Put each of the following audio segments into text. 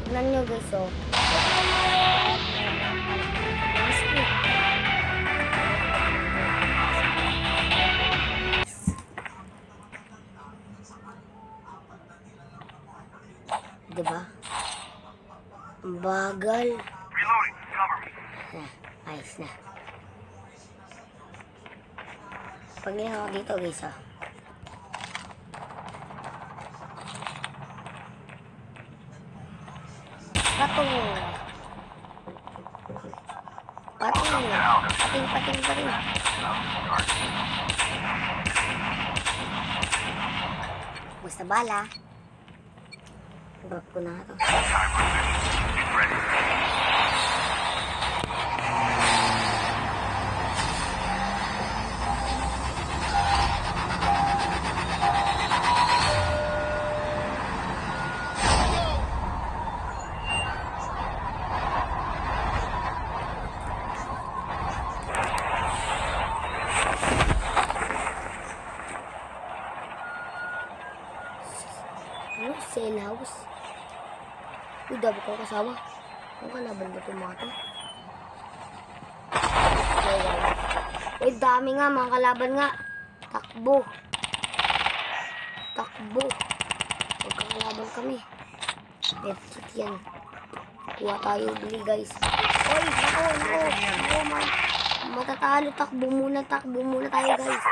Tignan nyo guys, oh. Diba? Ang bagal. Ayos na. Pagyan ako dito guys, oh. Patong. Pating. Basta bala. Drop ko na ito. Ano? Sail house? Uy, dami ko kasama. Ang kalaban ba itong mga to? Uy, dami nga mga kalaban nga. Takbo. Magkakalaban kami. Medkit yan. Kuha tayo bili guys. Uy, ako man. Matatalo. Takbo muna tayo guys.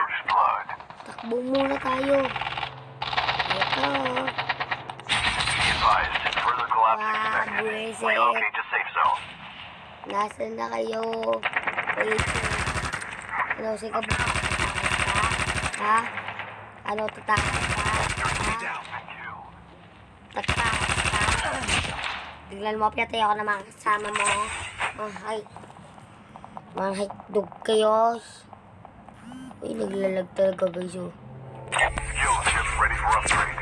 Takbo muna tayo. Ito. Buwisit. Nasaan na kayo? Wait. Ano, sige ba? Ha? Ano, tatakas ka? Tatakas ka? Biglan mo, pinatay ako ng mga kasama mo. Mga hotdog kayo. Uy, naglalag talaga guys, oh. Fuel ship ready for upgrade.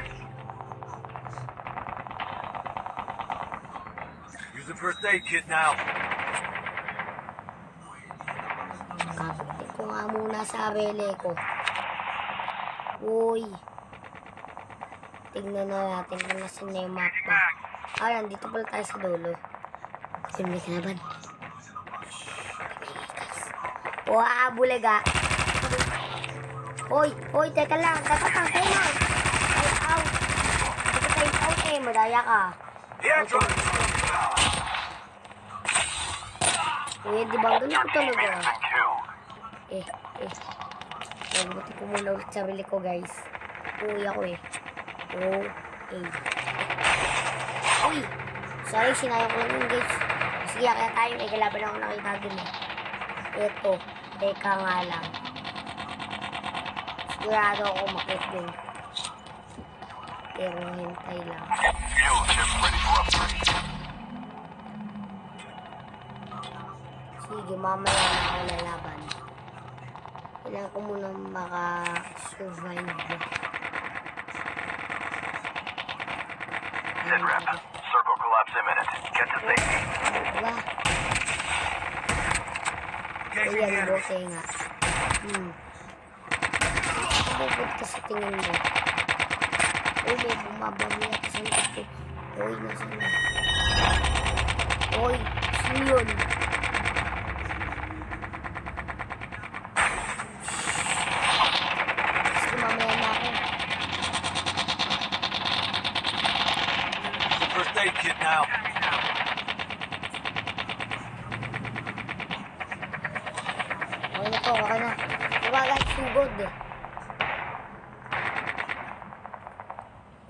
Use the first aid kit now. Kapit ko nga muna sa rele ko. Uy. Tignan na natin kung nasan na yung mapa. Nandito pala tayo sa dulo. Yun, may kalaban. Wow, bulaga. Hoy, teka lang. Tatapang na. Time out. Time out eh. Madaya ka. Uy, di ba ang ganito talaga? Nagbuti ko muna ulit sa sarili ko, guys. Uy, ako eh. Uy! Sorry, sinayang ko lang yun, guys. Sige, kaya tayo. May kalaban ako nakita dun eh. Ito. Teka nga lang. Sigurado ako makit din. Pero hintay lang. Fuel ship ready for upgrade. Sige, mamaya na ako lalaban. Kailangan ko muna maka-survive. Sit rep. Circle collapse imminent. Get to safety. Diba? Ayan, bote nga. Bubot ka sa tingin mo. Uy, may bumabami at sa likod ko. Uy, nasan na? Uy, sino yun? Sige, mamaya na ako. The first aid kit now. Okay na. Diba guys, sugod eh.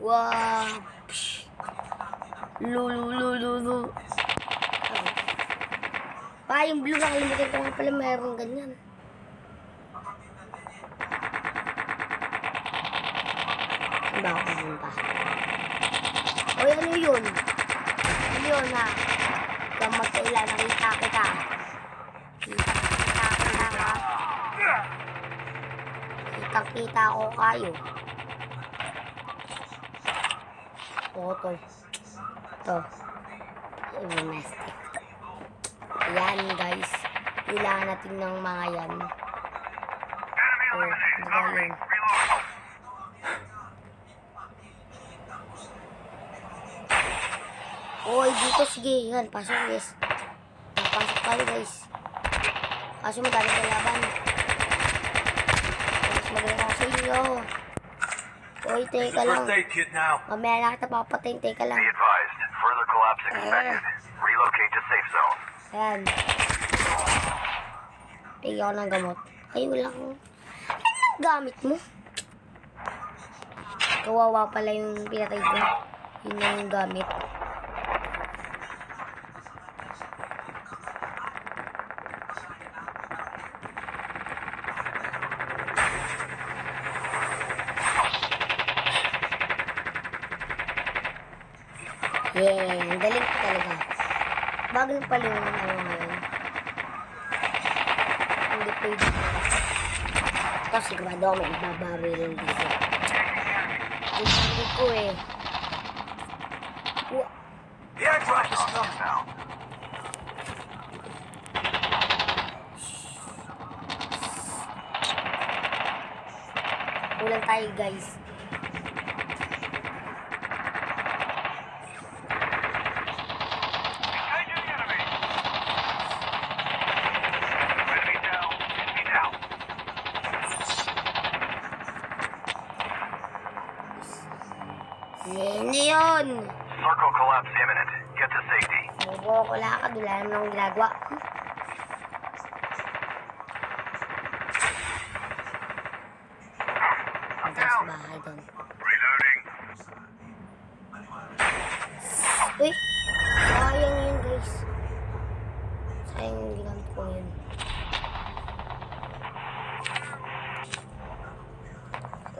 Wow. Lulu. Yung blue, nakalimutan ko nga pala mayroong ganyan. Saan ba ako pumunta? Uy, ano yun? Ano yun ha? Huwag magkaila, nakita kita. Kitang-kita ko kayo. Ito. Domestic. Ayan guys. Kailangan natin ng mga yan. Diba yun? Oy, dito, sige. Yan, pasok, guys. Pasok tayo, guys. Kaso madami kalaban. Mas magaling ako sa inyo. Oy, Use teka the lang. first aid kit now. Mamaya na kita papatayin, teka lang. Be advised, further collapse expected. Relocate to safe zone. Ayan. Bigyan ako ng gamot. Ay, wala akong... Anong gamit mo? Kawawa pala yung pinatay ko. Yun na yung gamit. Yeah, ang galing ko talaga. Bago lang pala yung ano ngayon. Hindi pwede. Tapos sigurado ako may ibabaril yung dito. Hindi ko eh. The airdrop is coming now. Kulang tayo guys. Enemy down. Enemy down. Sino yun? Circle collapse imminent. Get to safety. Bobo ko lakad. Wala naman akong ginagawa. Ang taas sa bahay doon. Reloading. Uy! Sayang yun guys. Sayang yung ginamit ko yun.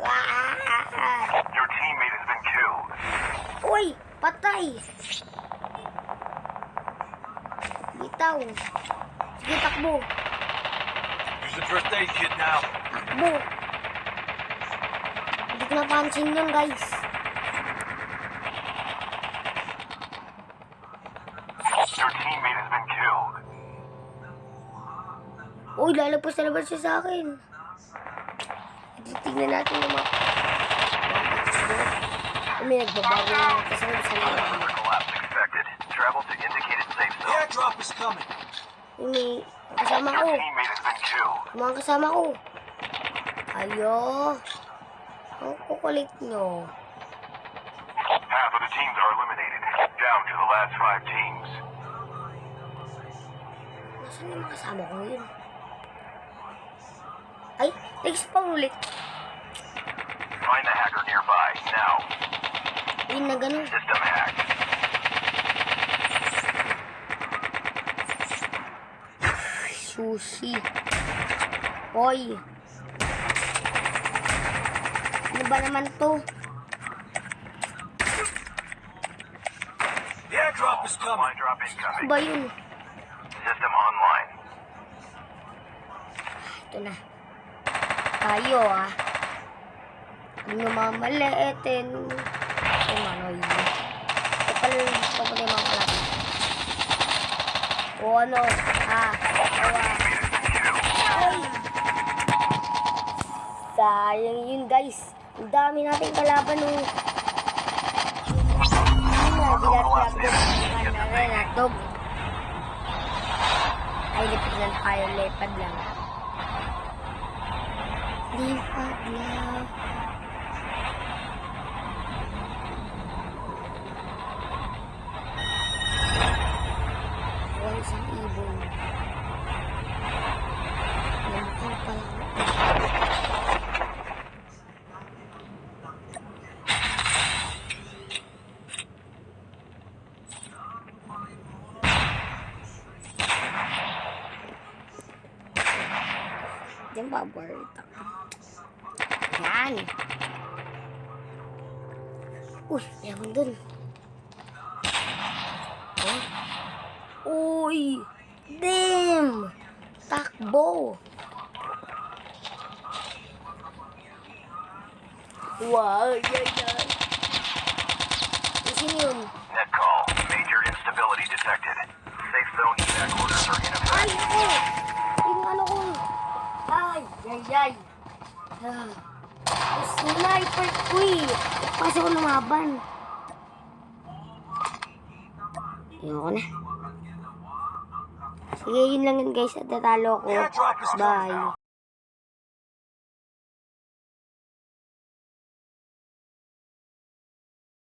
Ah! Your teammate has been killed. Uy! Patay! Bitaw! Sige, takbo! Use the first aid kit now. Takbo! Hindi ko napansin yun guys. Your teammate has been killed. Uy, lalabas na labas siya sa akin. Tingnan natin yung mga... May nagbabago na kasi sa mga... Further collapse expected. Travel to indicated safe The zone. airdrop is coming. May kasama ko. Your teammate has been killed. Mga kasama ko. Ayo. Ang kukulit nyo. Half of the teams are eliminated. Down to the last 5 teams. Nasaan yung mga kasama ko yun? Ay, nag-spawn ulit. Find the hacker nearby. Now. Yun na ganun. System hack. Sushi. Hoy. Ano ba naman to? The airdrop is coming. Supply drop Ano incoming. ba yun? System online. Ito na. Tayo ah. Ano mga maliitin. Ay, manoy. Ito pala yung gusto ko na yung mga kalap. O ano? Ah. Ay. Sayang yun guys. Ang dami nating kalaban nung... Ay, lipad lang tayo. Lipad lang. Lipad lang. Wala isang ibon. Namukhang pala. Diyan ba, Barita? Yan. Uy, meron dun. Huh? Uy! Damn! Takbo! Wow! Yan, yan. Sino yun? Net call. Major instability detected. Safe zone evac orders are in Ay, effect. ako! Yung ano ko! Ay! Yay, yay! Ah. Sniper ko eh! Pasok ko lumaban. Ayoko na. Sige, yun lang yun guys. At natalo ko. Airdrop is coming. Bye.